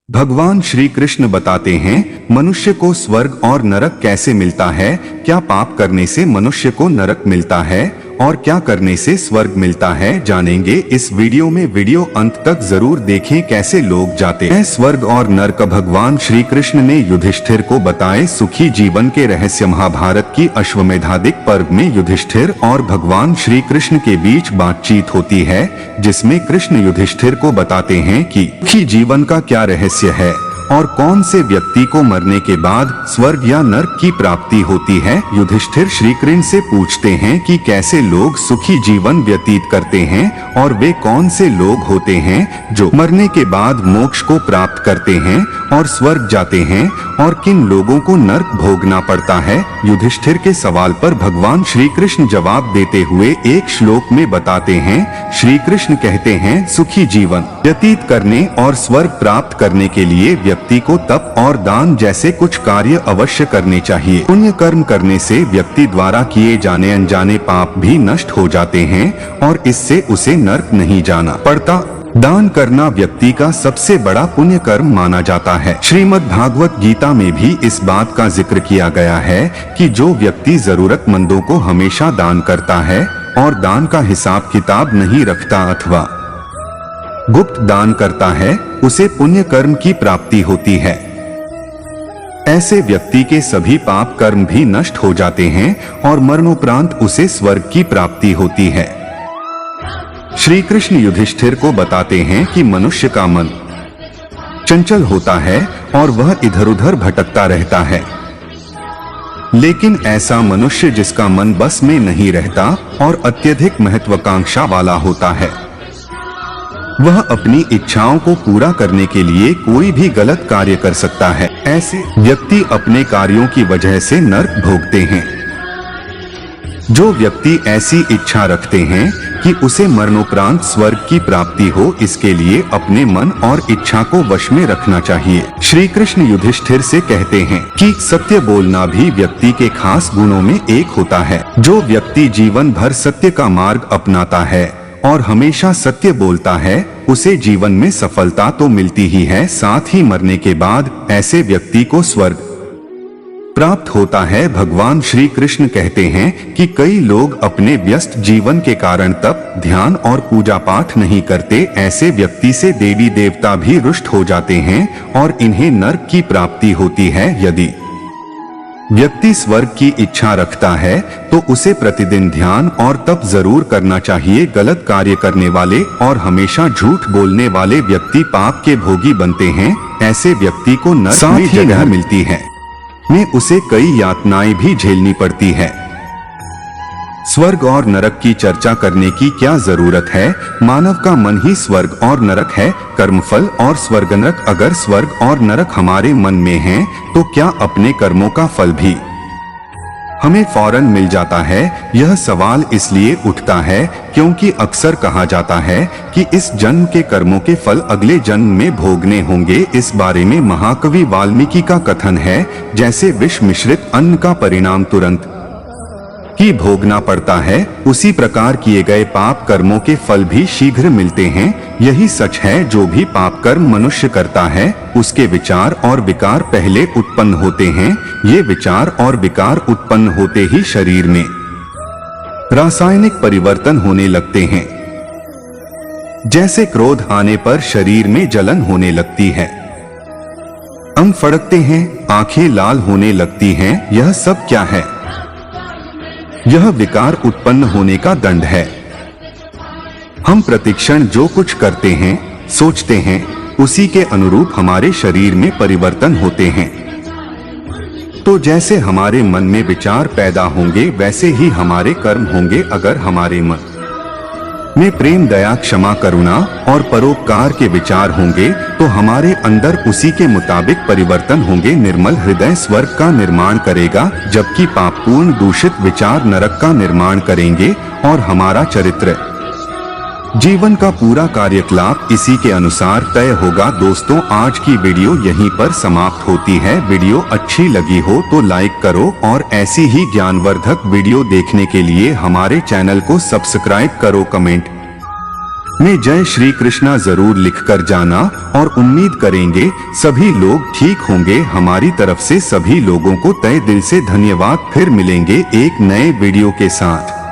भगवान श्री कृष्ण बताते हैं मनुष्य को स्वर्ग और नरक कैसे मिलता है। क्या पाप करने से मनुष्य को नरक मिलता है और क्या करने से स्वर्ग मिलता है, जानेंगे इस वीडियो में। वीडियो अंत तक जरूर देखें। कैसे लोग जाते हैं स्वर्ग और नरक। भगवान श्री कृष्ण ने युधिष्ठिर को बताए सुखी जीवन के रहस्य। महाभारत की अश्वमेधादिक पर्व में युधिष्ठिर और भगवान श्री कृष्ण के बीच बातचीत होती है, जिसमें कृष्ण युधिष्ठिर को बताते हैं कि सुखी जीवन का क्या रहस्य है और कौन से व्यक्ति को मरने के बाद स्वर्ग या नरक की प्राप्ति होती है। युधिष्ठिर श्री कृष्ण से पूछते हैं कि कैसे लोग सुखी जीवन व्यतीत करते हैं और वे कौन से लोग होते हैं जो मरने के बाद मोक्ष को प्राप्त करते हैं और स्वर्ग जाते हैं, और किन लोगों को नरक भोगना पड़ता है। युधिष्ठिर के सवाल पर भगवान श्री कृष्ण जवाब देते हुए एक श्लोक में बताते हैं। श्री कृष्ण कहते हैं सुखी जीवन व्यतीत करने और स्वर्ग प्राप्त करने के लिए व्यक्ति को तप और दान जैसे कुछ कार्य अवश्य करने चाहिए। पुण्य कर्म करने से व्यक्ति द्वारा किए जाने अनजाने पाप भी नष्ट हो जाते हैं और इससे उसे नरक नहीं जाना पड़ता। दान करना व्यक्ति का सबसे बड़ा पुण्य कर्म माना जाता है। श्रीमद् भागवत गीता में भी इस बात का जिक्र किया गया है कि जो व्यक्ति जरूरतमंदों को हमेशा दान करता है और दान का हिसाब किताब नहीं रखता अथवा गुप्त दान करता है, उसे पुण्य कर्म की प्राप्ति होती है। ऐसे व्यक्ति के सभी पाप कर्म भी नष्ट हो जाते हैं और मरणोपरांत उसे स्वर्ग की प्राप्ति होती है। श्री कृष्ण युधिष्ठिर को बताते हैं कि मनुष्य का मन चंचल होता है और वह इधर उधर भटकता रहता है, लेकिन ऐसा मनुष्य जिसका मन बस में नहीं रहता और अत्यधिक महत्वाकांक्षा वाला होता है, वह अपनी इच्छाओं को पूरा करने के लिए कोई भी गलत कार्य कर सकता है। ऐसे व्यक्ति अपने कार्यों की वजह से नरक भोगते हैं। जो व्यक्ति ऐसी इच्छा रखते हैं कि उसे मरणोपरांत स्वर्ग की प्राप्ति हो, इसके लिए अपने मन और इच्छा को वश में रखना चाहिए। श्री कृष्ण युधिष्ठिर से कहते हैं कि सत्य बोलना भी व्यक्ति के खास गुणों में एक होता है। जो व्यक्ति जीवन भर सत्य का मार्ग अपनाता है और हमेशा सत्य बोलता है, उसे जीवन में सफलता तो मिलती ही है, साथ ही मरने के बाद ऐसे व्यक्ति को स्वर्ग प्राप्त होता है। भगवान श्री कृष्ण कहते हैं कि कई लोग अपने व्यस्त जीवन के कारण तप, ध्यान और पूजा पाठ नहीं करते। ऐसे व्यक्ति से देवी देवता भी रुष्ट हो जाते हैं और इन्हें नरक की प्राप्ति होती है। यदि व्यक्ति स्वर्ग की इच्छा रखता है तो उसे प्रतिदिन ध्यान और तप जरूर करना चाहिए। गलत कार्य करने वाले और हमेशा झूठ बोलने वाले व्यक्ति पाप के भोगी बनते हैं। ऐसे व्यक्ति को नरक में जगह मिलती है, में उसे कई यातनाएं भी झेलनी पड़ती है। स्वर्ग और नरक की चर्चा करने की क्या जरूरत है। मानव का मन ही स्वर्ग और नरक है। कर्मफल और स्वर्ग नरक। अगर स्वर्ग और नरक हमारे मन में हैं, तो क्या अपने कर्मों का फल भी हमें फौरन मिल जाता है। यह सवाल इसलिए उठता है क्योंकि अक्सर कहा जाता है कि इस जन्म के कर्मों के फल अगले जन्म में भोगने होंगे। इस बारे में महाकवि वाल्मीकि का कथन है, जैसे विष मिश्रित अन्न का परिणाम तुरंत ही भोगना पड़ता है, उसी प्रकार किए गए पाप कर्मों के फल भी शीघ्र मिलते हैं। यही सच है। जो भी पाप कर्म मनुष्य करता है, उसके विचार और विकार पहले उत्पन्न होते हैं। ये विचार और विकार उत्पन्न होते ही शरीर में रासायनिक परिवर्तन होने लगते हैं। जैसे क्रोध आने पर शरीर में जलन होने लगती है, अंग फड़कते हैं, आंखें लाल होने लगती हैं। यह सब क्या है? यह विकार उत्पन्न होने का दंड है। हम प्रतिक्षण जो कुछ करते हैं, सोचते हैं, उसी के अनुरूप हमारे शरीर में परिवर्तन होते हैं। तो जैसे हमारे मन में विचार पैदा होंगे, वैसे ही हमारे कर्म होंगे। अगर हमारे मन में प्रेम, दया, क्षमा, करुणा और परोपकार के विचार होंगे, तो हमारे अंदर उसी के मुताबिक परिवर्तन होंगे। निर्मल हृदय स्वर्ग का निर्माण करेगा, जबकि पापपूर्ण दूषित विचार नरक का निर्माण करेंगे। और हमारा चरित्र, जीवन का पूरा कार्यकलाप इसी के अनुसार तय होगा। दोस्तों, आज की वीडियो यहीं पर समाप्त होती है। वीडियो अच्छी लगी हो तो लाइक करो और ऐसी ही ज्ञानवर्धक वीडियो देखने के लिए हमारे चैनल को सब्सक्राइब करो। कमेंट में जय श्री कृष्णा जरूर लिखकर जाना और उम्मीद करेंगे सभी लोग ठीक होंगे। हमारी तरफ से सभी लोगों को तहे दिल से धन्यवाद। फिर मिलेंगे एक नए वीडियो के साथ।